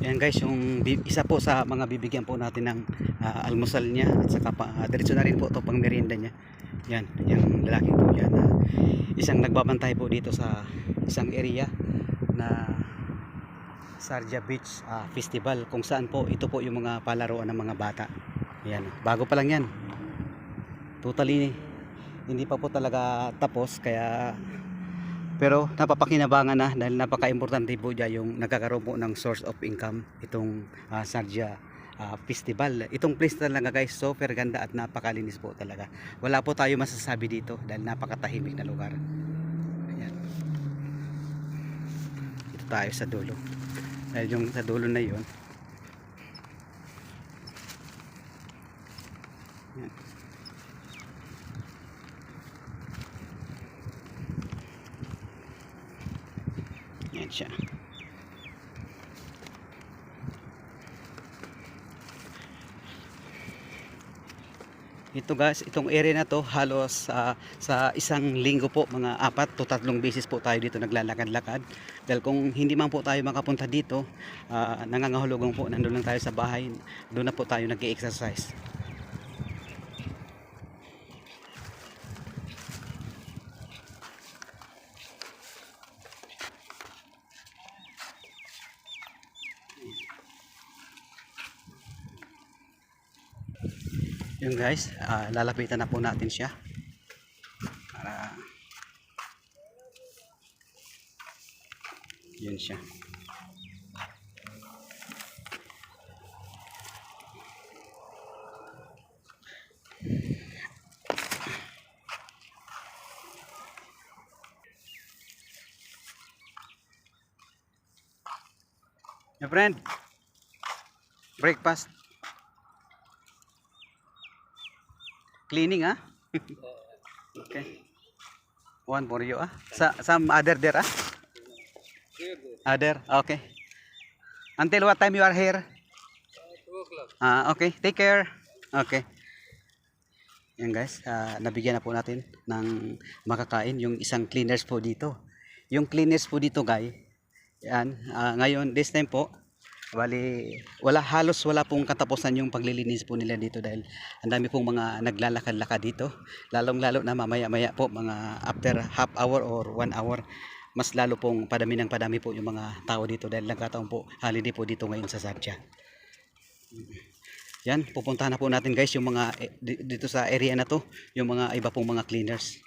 Yan guys, yung isa po sa mga bibigyan po natin ng almusal niya at saka diretso na rin po ito pang merienda niya. Yan, yung lalaki po yan. Isang nagbabantay po dito sa isang area na Sarja Beach Festival, kung saan po ito po yung mga palaruan ng mga bata. Yan, bago pa lang yan. Totally hindi pa po talaga tapos, kaya pero napapakinabangan na dahil napaka-importante po dyan yung nagkakaroon po ng source of income itong Sarja Festival. Itong place talaga guys, super ganda at napakalinis po talaga. Wala po tayo masasabi dito dahil napakatahimik na lugar. Ayan. Ito tayo sa dulo. Dahil yung sa dulo na yun. Ayan. Yan siya. Ito guys, itong area na to halos sa isang linggo po, mga 4 to 3 beses po tayo dito naglalakad-lakad. Dahil kung hindi man po tayo makapunta dito, nangangahulugan po nandun lang tayo sa bahay, doon na po tayo nag-i-exercise. Yung guys, lalapitan na po natin siya para yun siya. My friend, breakfast cleaning okay, one for you some other there other, okay, until what time you are here? 2 o'clock. Okay, take care. Okay, yan guys, nabigyan na po natin ng makakain yung isang cleaners po dito. Yung cleaners po dito guys, yan, ngayon this time po bali halos wala pong katapusan yung paglilinis po nila dito dahil ang dami pong mga naglalakad-lakad dito, lalong-lalo na mamaya-maya po, mga after half hour or 1 hour, mas lalo pong padami ng padami po yung mga tao dito dahil nagkataon po holiday po dito ngayon sa Sarja. Yan, pupuntahan na po natin guys yung mga dito sa area na to, yung mga iba pong mga cleaners.